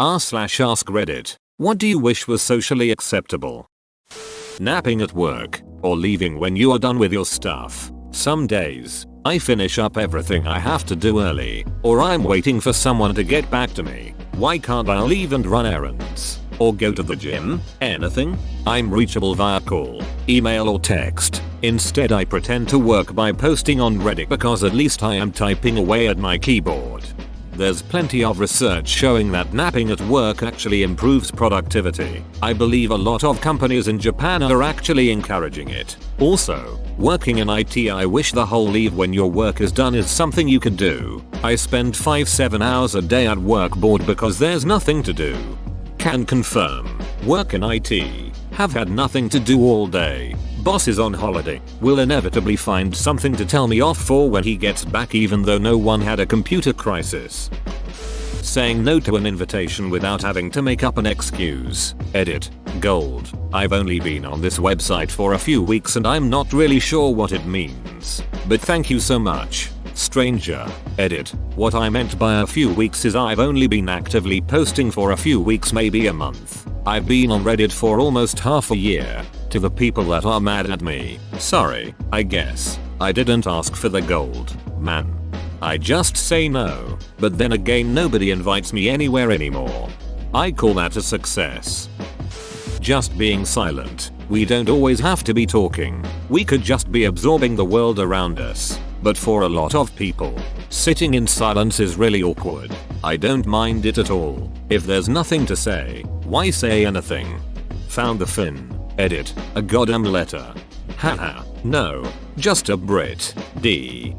r/ask Reddit. What do you wish was socially acceptable? Napping at work, or leaving when you are done with your stuff. Some days, I finish up everything I have to do early, or I'm waiting for someone to get back to me. Why can't I leave and run errands? Or go to the gym? Anything? I'm reachable via call, email or text. Instead I pretend to work by posting on Reddit because at least I am typing away at my keyboard. There's plenty of research showing that napping at work actually improves productivity. I believe a lot of companies in Japan are actually encouraging it. Also, working in IT, I wish the whole leave when your work is done is something you could do. I spend 5-7 hours a day at work bored because there's nothing to do. Can confirm. Work in IT. Have had nothing to do all day. Boss is on holiday. Will inevitably find something to tell me off for when he gets back, even though no one had a computer crisis. Saying no to an invitation without having to make up an excuse. Edit. Gold. I've only been on this website for a few weeks and I'm not really sure what it means. But thank you so much. Stranger. Edit. What I meant by a few weeks is I've only been actively posting for a few weeks, maybe a month. I've been on Reddit for almost half a year. To the people that are mad at me, sorry, I guess. I didn't ask for the gold, man. I just say no, but then again nobody invites me anywhere anymore. I call that a success. Just being silent. We don't always have to be talking. We could just be absorbing the world around us. But for a lot of people, sitting in silence is really awkward. I don't mind it at all. If there's nothing to say, why say anything? Found the fin. Edit. A goddamn letter. Haha. No. Just a Brit. D.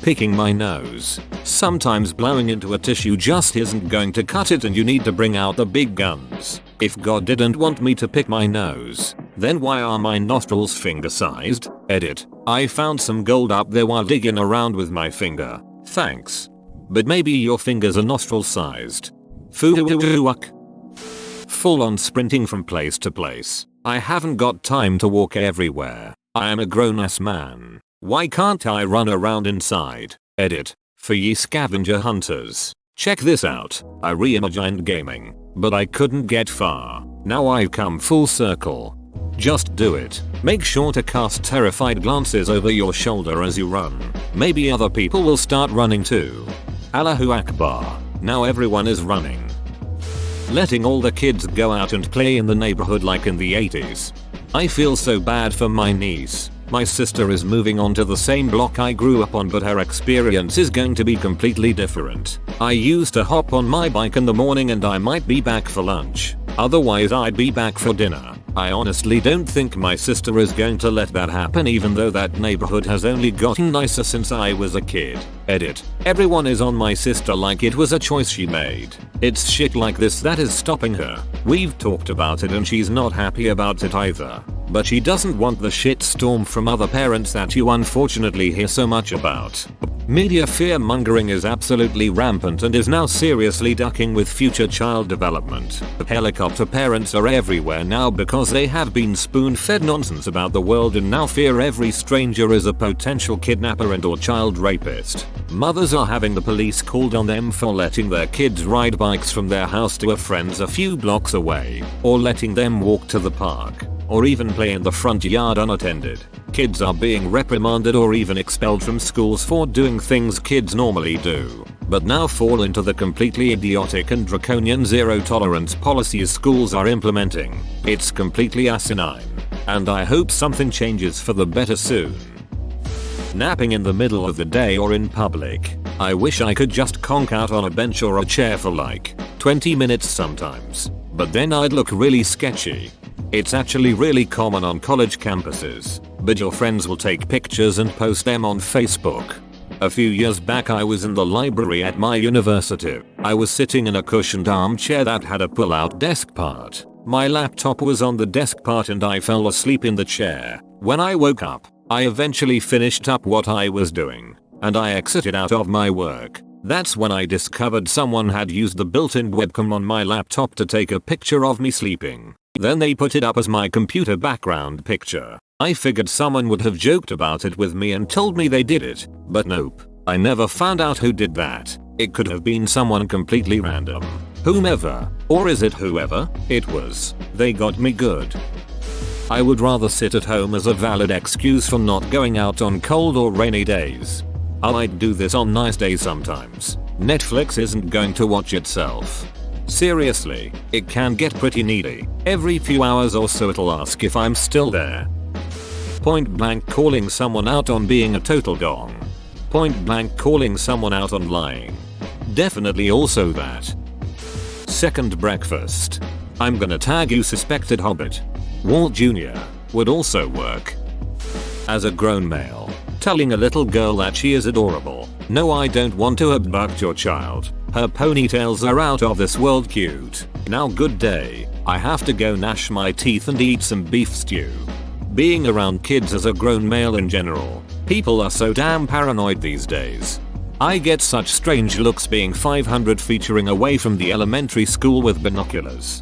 Picking my nose. Sometimes blowing into a tissue just isn't going to cut it and you need to bring out the big guns. If God didn't want me to pick my nose, then why are my nostrils finger sized? Edit. I found some gold up there while digging around with my finger. Thanks. But maybe your fingers are nostril sized. Fuck. Full on sprinting from place to place. I haven't got time to walk everywhere. I am a grown-ass man. Why can't I run around inside? Edit. For ye scavenger hunters. Check this out. I reimagined gaming, but I couldn't get far. Now I've come full circle. Just do it. Make sure to cast terrified glances over your shoulder as you run. Maybe other people will start running too. Allahu Akbar. Now everyone is running. Letting all the kids go out and play in the neighborhood like in the 80s. I feel so bad for my niece. My sister is moving on to the same block I grew up on, but her experience is going to be completely different. I used to hop on my bike in the morning and I might be back for lunch. Otherwise I'd be back for dinner. I honestly don't think my sister is going to let that happen, even though that neighborhood has only gotten nicer since I was a kid. Edit. Everyone is on my sister like it was a choice she made. It's shit like this that is stopping her. We've talked about it and she's not happy about it either. But she doesn't want the shit storm from other parents that you unfortunately hear so much about. Media fear mongering is absolutely rampant and is now seriously ducking with future child development. Helicopter parents are everywhere now because they have been spoon-fed nonsense about the world and now fear every stranger is a potential kidnapper and or child rapist. Mothers are having the police called on them for letting their kids ride bikes from their house to a friend's a few blocks away, or letting them walk to the park, or even play in the front yard unattended. Kids are being reprimanded or even expelled from schools for doing things kids normally do, but now fall into the completely idiotic and draconian zero tolerance policies schools are implementing. It's completely asinine, and I hope something changes for the better soon. Napping in the middle of the day or in public. I wish I could just conk out on a bench or a chair for like 20 minutes sometimes, but then I'd look really sketchy. It's actually really common on college campuses, but your friends will take pictures and post them on Facebook. A few years back I was in the library at my university. I was sitting in a cushioned armchair that had a pull-out desk part. My laptop was on the desk part and I fell asleep in the chair. When I woke up, I eventually finished up what I was doing, and I exited out of my work. That's when I discovered someone had used the built-in webcam on my laptop to take a picture of me sleeping. Then they put it up as my computer background picture. I figured someone would have joked about it with me and told me they did it, but nope. I never found out who did that. It could have been someone completely random. Whomever, or is it whoever, it was, they got me good. I would rather sit at home as a valid excuse for not going out on cold or rainy days. I might do this on nice days sometimes. Netflix isn't going to watch itself. Seriously, it can get pretty needy. Every few hours or so it'll ask if I'm still there. Point blank calling someone out on being a total dong. Point blank calling someone out on lying. Definitely also that. Second breakfast. I'm gonna tag you suspected hobbit. Walt Jr. would also work. As a grown male, telling a little girl that she is adorable. No, I don't want to abduct your child. Her ponytails are out of this world cute. Now good day. I have to go gnash my teeth and eat some beef stew. Being around kids as a grown male in general, people are so damn paranoid these days. I get such strange looks being 500 feet away from the elementary school with binoculars.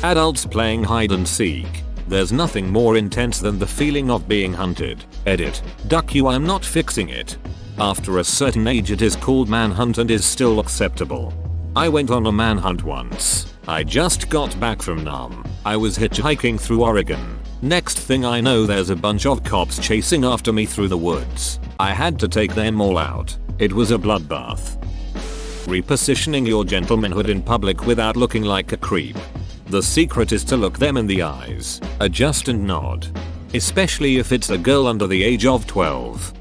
Adults playing hide and seek. There's nothing more intense than the feeling of being hunted. Edit. Duck you, I'm not fixing it. After a certain age it is called manhunt and is still acceptable. I went on a manhunt once. I just got back from Nam. I was hitchhiking through Oregon. Next thing I know there's a bunch of cops chasing after me through the woods. I had to take them all out. It was a bloodbath. Repositioning your gentlemanhood in public without looking like a creep. The secret is to look them in the eyes, adjust and nod. Especially if it's a girl under the age of 12.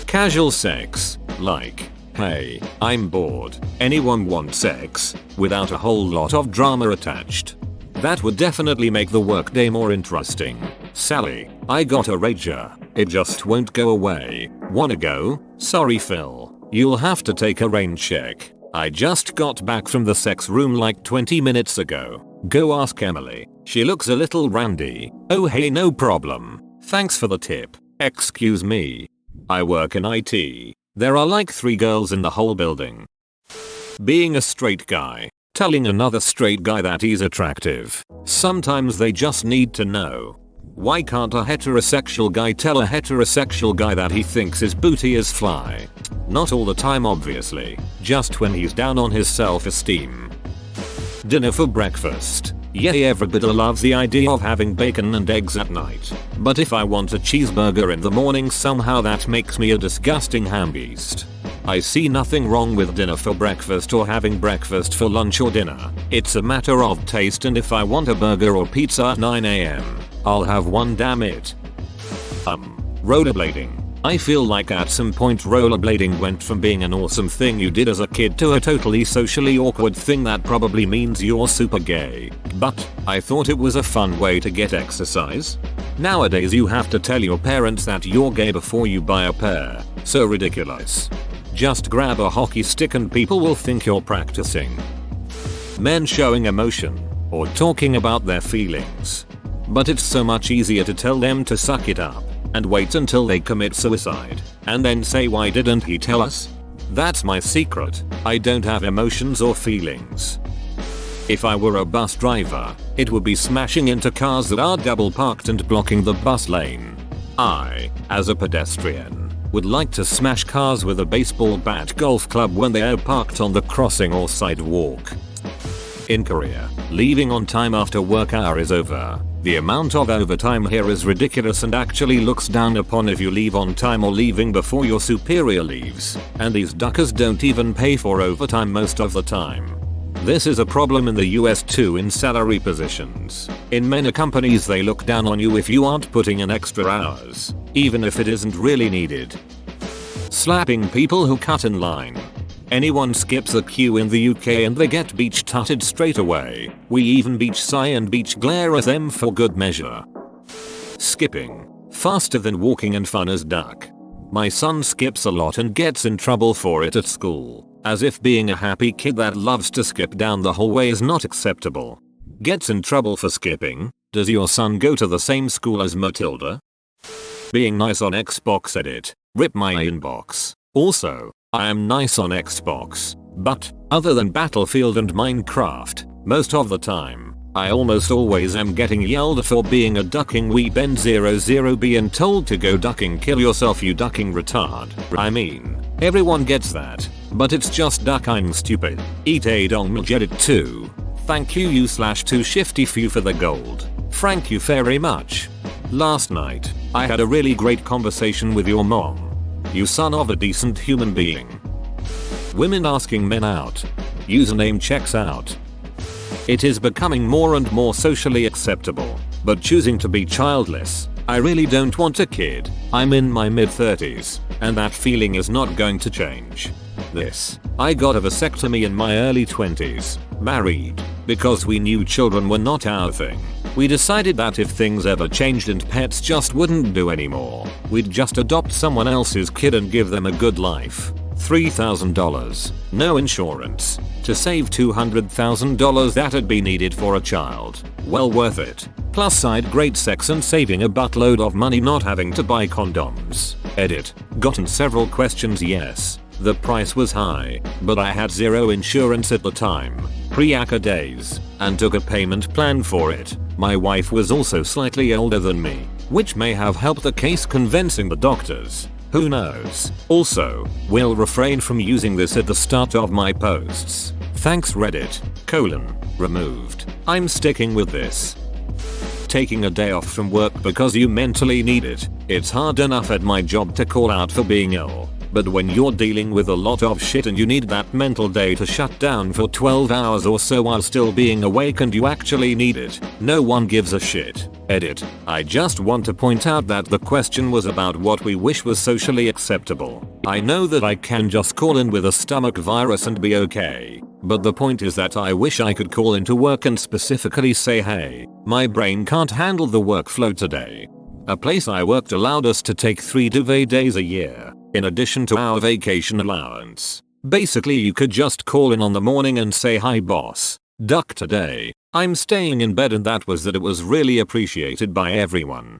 Casual sex, like, hey, I'm bored, anyone want sex, without a whole lot of drama attached. That would definitely make the workday more interesting. Sally, I got a rager, it just won't go away. Wanna go? Sorry Phil, you'll have to take a rain check. I just got back from the sex room like 20 minutes ago. Go ask Emily. She looks a little randy. Oh hey, no problem. Thanks for the tip. Excuse me. I work in IT. There are like 3 girls in the whole building. Being a straight guy. Telling another straight guy that he's attractive. Sometimes they just need to know. Why can't a heterosexual guy tell a heterosexual guy that he thinks his booty is fly? Not all the time obviously, just when he's down on his self-esteem. Dinner for breakfast. Yay, everybody loves the idea of having bacon and eggs at night. But if I want a cheeseburger in the morning somehow that makes me a disgusting ham beast. I see nothing wrong with dinner for breakfast or having breakfast for lunch or dinner. It's a matter of taste, and if I want a burger or pizza at 9 AM, I'll have one, damn it. Rollerblading. I feel like at some point rollerblading went from being an awesome thing you did as a kid to a totally socially awkward thing that probably means you're super gay. But I thought it was a fun way to get exercise. Nowadays you have to tell your parents that you're gay before you buy a pair. So ridiculous. Just grab a hockey stick and people will think you're practicing. Men showing emotion or talking about their feelings. But it's so much easier to tell them to suck it up and wait until they commit suicide and then say, why didn't he tell us? That's my secret. I don't have emotions or feelings. If I were a bus driver, it would be smashing into cars that are double parked and blocking the bus lane. I, as a pedestrian, would like to smash cars with a baseball bat golf club when they are parked on the crossing or sidewalk. In Korea, leaving on time after work hour is over. The amount of overtime here is ridiculous and actually looks down upon if you leave on time or leaving before your superior leaves, and these duckers don't even pay for overtime most of the time. This is a problem in the US too in salary positions. In many companies they look down on you if you aren't putting in extra hours, even if it isn't really needed. Slapping people who cut in line. Anyone skips a queue in the UK and they get beach tutted straight away. We even beach sigh and beach glare at them for good measure. Skipping. Faster than walking and fun as duck. My son skips a lot and gets in trouble for it at school. As if being a happy kid that loves to skip down the hallway is not acceptable. Gets in trouble for skipping? Does your son go to the same school as Matilda? Being nice on Xbox. Edit. Rip my inbox. Also, I am nice on Xbox, but, other than Battlefield and Minecraft, most of the time, I almost always am getting yelled at for being a ducking weeb N00B and told to go ducking kill yourself you ducking retard. I mean, everyone gets that. but it's just ducking stupid. Eat a dong edit 2. Thank you you/2 shifty few for the gold. Thank you very much. Last night, I had a really great conversation with your mom. You son of a decent human being. Women asking men out. Username checks out. It is becoming more and more socially acceptable, but choosing to be childless. I really don't want a kid. I'm in my mid-30s, and that feeling is not going to change. I got a vasectomy in my early 20s, married, because we knew children were not our thing. We decided that if things ever changed and pets just wouldn't do anymore, we'd just adopt someone else's kid and give them a good life. $3,000, no insurance, to save $200,000 that'd be needed for a child. Well worth it. Plus side great sex and saving a buttload of money not having to buy condoms. Edit. Gotten several questions. Yes, the price was high, but I had zero insurance at the time, pre-ACA days, and took a payment plan for it. My wife was also slightly older than me, which may have helped the case convincing the doctors. Who knows? Also, will refrain from using this at the start of my posts. Thanks Reddit, removed. I'm sticking with this. Taking a day off from work because you mentally need it. It's hard enough at my job to call out for being ill, but when you're dealing with a lot of shit and you need that mental day to shut down for 12 hours or so while still being awake and you actually need it, no one gives a shit. Edit. I just want to point out that the question was about what we wish was socially acceptable. I know that I can just call in with a stomach virus and be okay, but the point is that I wish I could call into work and specifically say, hey, my brain can't handle the workflow today. A place I worked allowed us to take 3 duvet days a year, in addition to our vacation allowance. Basically you could just call in on the morning and say, hi boss, duck today, I'm staying in bed, and that was that. It was really appreciated by everyone.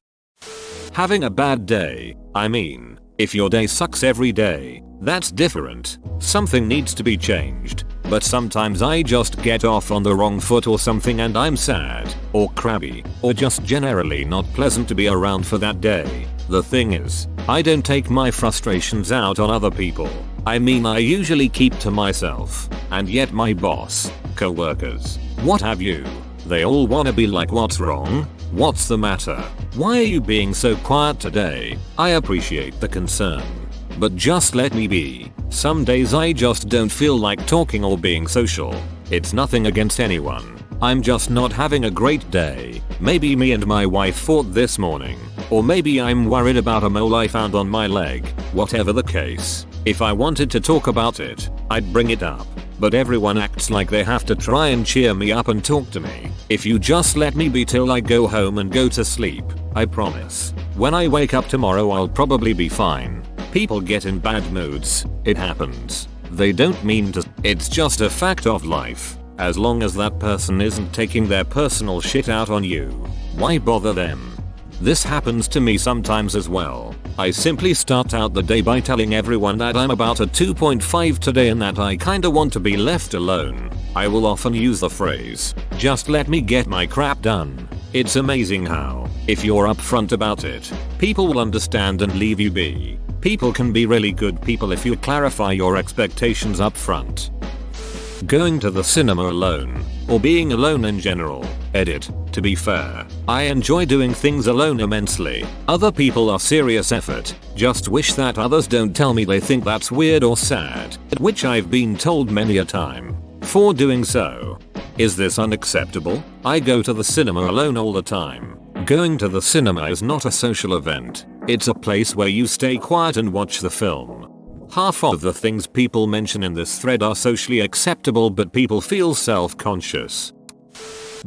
Having a bad day, I mean, if your day sucks every day, that's different. Something needs to be changed. But sometimes I just get off on the wrong foot or something and I'm sad, or crabby, or just generally not pleasant to be around for that day. The thing is, I don't take my frustrations out on other people. I mean, I usually keep to myself, and yet my boss, co-workers, what have you, they all wanna be like, what's wrong? What's the matter? Why are you being so quiet today? I appreciate the concern, but just let me be. Some days I just don't feel like talking or being social. It's nothing against anyone. I'm just not having a great day. Maybe me and my wife fought this morning. Or maybe I'm worried about a mole I found on my leg. Whatever the case, if I wanted to talk about it, I'd bring it up. But everyone acts like they have to try and cheer me up and talk to me. If you just let me be till I go home and go to sleep, I promise. When I wake up tomorrow I'll probably be fine. People get in bad moods. It happens. They don't mean to. It's just a fact of life. As long as that person isn't taking their personal shit out on you, why bother them? This happens to me sometimes as well. I simply start out the day by telling everyone that I'm about a 2.5 today and that I kinda want to be left alone. I will often use the phrase, just let me get my crap done. It's amazing how, if you're upfront about it, people will understand and leave you be. People can be really good people if you clarify your expectations up front. Going to the cinema alone, or being alone in general. Edit. To be fair, I enjoy doing things alone immensely. Other people are serious effort. Just wish that others don't tell me they think that's weird or sad, which I've been told many a time. For doing so. Is this unacceptable? I go to the cinema alone all the time. Going to the cinema is not a social event. It's a place where you stay quiet and watch the film. Half of the things people mention in this thread are socially acceptable, but people feel self-conscious.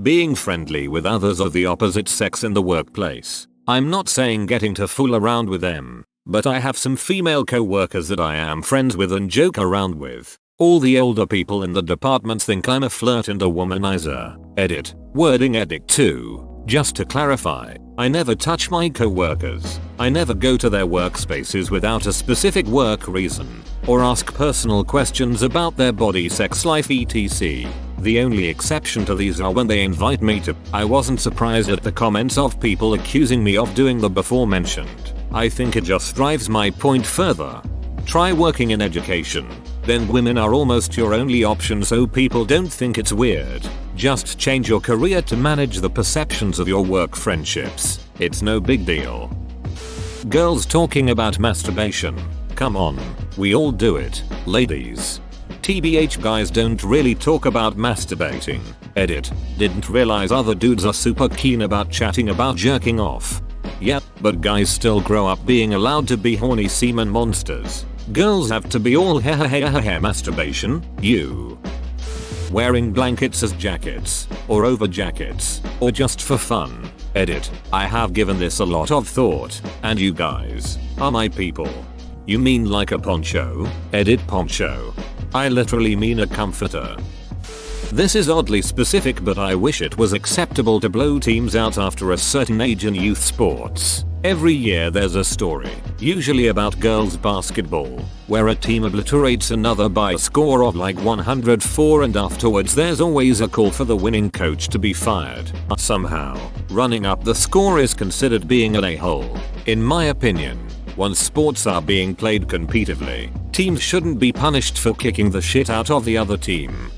Being friendly with others of the opposite sex in the workplace. I'm not saying getting to fool around with them, but I have some female co-workers that I am friends with and joke around with. All the older people in the departments think I'm a flirt and a womanizer. Edit. Wording edit 2. Just to clarify, I never touch my co-workers. I never go to their workspaces without a specific work reason, or ask personal questions about their body, sex life, etc. The only exception to these are when they invite me to. I wasn't surprised at the comments of people accusing me of doing the before mentioned. I think it just drives my point further. Try working in education. then women are almost your only option, so people don't think it's weird. Just change your career to manage the perceptions of your work friendships. It's no big deal. Girls talking about masturbation. Come on, we all do it, ladies. TBH, guys don't really talk about masturbating. Edit. Didn't realize other dudes are super keen about chatting about jerking off. Yep, but guys still grow up being allowed to be horny semen monsters. Girls have to be all hair masturbation. You. Wearing blankets as jackets, or over jackets, or just for fun. Edit. I have given this a lot of thought, and you guys are my people. You mean like a poncho? Edit poncho. I literally mean a comforter. This is oddly specific, but I wish it was acceptable to blow teams out after a certain age in youth sports. Every year there's a story, usually about girls basketball, where a team obliterates another by a score of like 104, and afterwards there's always a call for the winning coach to be fired. Somehow, running up the score is considered being an a-hole. In my opinion, once sports are being played competitively, teams shouldn't be punished for kicking the shit out of the other team.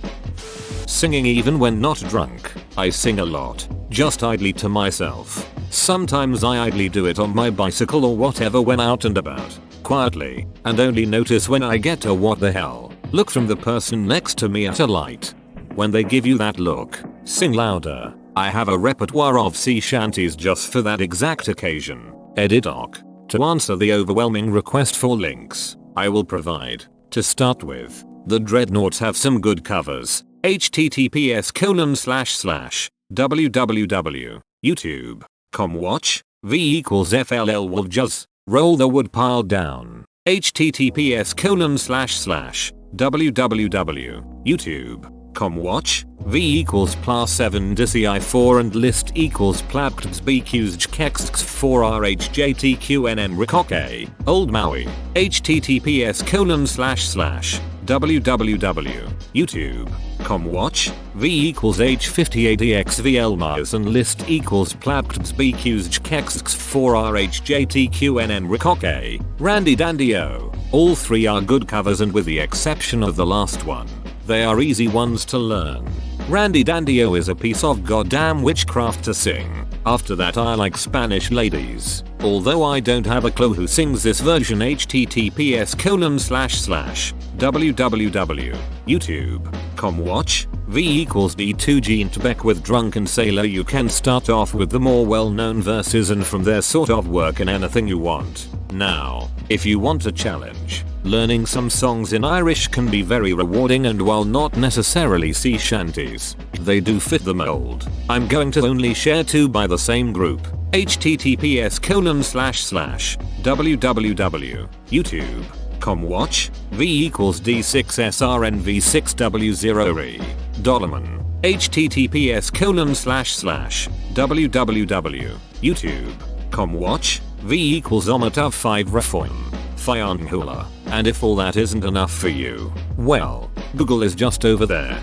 Singing even when not drunk. I sing a lot, just idly to myself. Sometimes I idly do it on my bicycle or whatever when out and about, quietly, and only notice when I get a what the hell look from the person next to me at a light. When they give you that look, sing louder. I have a repertoire of sea shanties just for that exact occasion. Edit doc. To answer the overwhelming request for links, I will provide. To start with, the Dreadnoughts have some good covers. https://www.youtube.com watch v=FLL Wolfjuz. Roll the wood pile down. https://www.youtube.com watch v=+7 dci4 and list equals plabkts bqs kexx 4rhjtqnn rikoke old maui. https://www.youtube.com watch v=h58exvl mars and list equals plabkts bqs kexx 4rhjtqnn rikoke Randy Dandio. All three are good covers, and with the exception of the last one, they are easy ones to learn. Randy Dandio is a piece of goddamn witchcraft to sing. After that I like Spanish ladies, although I don't have a clue who sings this version. https://www.youtube.com watch v=d2 Gentbeck with Drunken Sailor. You can start off with the more well-known verses and from there sort of work in anything you want. Now, if you want a challenge, learning some songs in Irish can be very rewarding, and while not necessarily sea shanties, they do fit the mold. I'm going to only share two by the same group. https://www.youtube.com watch v=d6srnv6w0re Dollarman. https://www.youtube.com watch v=omatav5 reform Fyanhula. And if all that isn't enough for you, well, Google is just over there.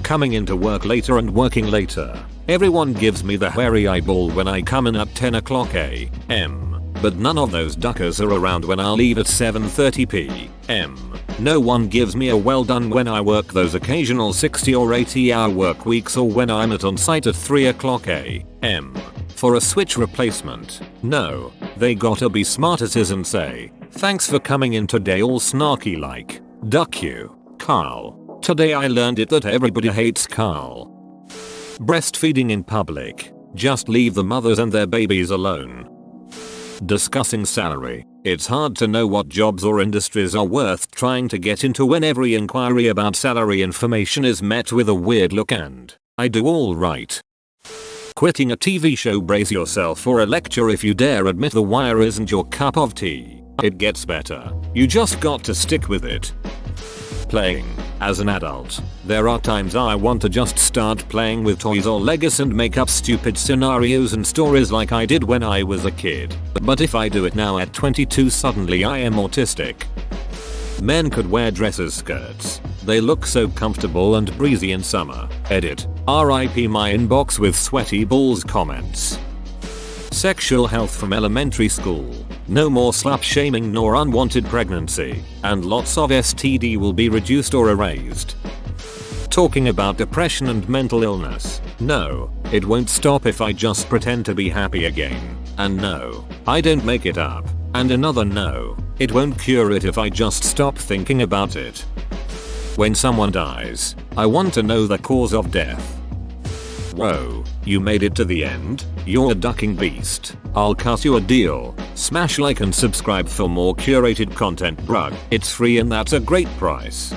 Coming into work later and working later. Everyone gives me the hairy eyeball when I come in at 10 o'clock am, but none of those duckers are around when I'll leave at 7:30 p.m. No one gives me a well done when I work those occasional 60 or 80 hour work weeks, or when I'm on site at 3 o'clock am. For a switch replacement. No, they gotta be smartasses and say, "Thanks for coming in today," all snarky like, "Duck you, Carl." Today I learned it that everybody hates Carl. Breastfeeding in public. Just leave the mothers and their babies alone. Discussing salary. It's hard to know what jobs or industries are worth trying to get into when every inquiry about salary information is met with a weird look and, "I do all right." Quitting a TV show. Brace yourself for a lecture if you dare admit The Wire isn't your cup of tea. It gets better. You just got to stick with it. Playing. As an adult, there are times I want to just start playing with toys or Legos and make up stupid scenarios and stories like I did when I was a kid. But if I do it now at 22, suddenly I am autistic. Men could wear dresses, skirts. They look so comfortable and breezy in summer. Edit. RIP my inbox with sweaty balls comments. Sexual health from elementary school. No more slut shaming nor unwanted pregnancy, and lots of STD will be reduced or erased. Talking about depression and mental illness. No, it won't stop if I just pretend to be happy again. And no, I don't make it up. And another no, it won't cure it if I just stop thinking about it. When someone dies, I want to know the cause of death. Whoa, you made it to the end? You're a ducking beast. I'll cut you a deal. Smash like and subscribe for more curated content, bruh. It's free and that's a great price.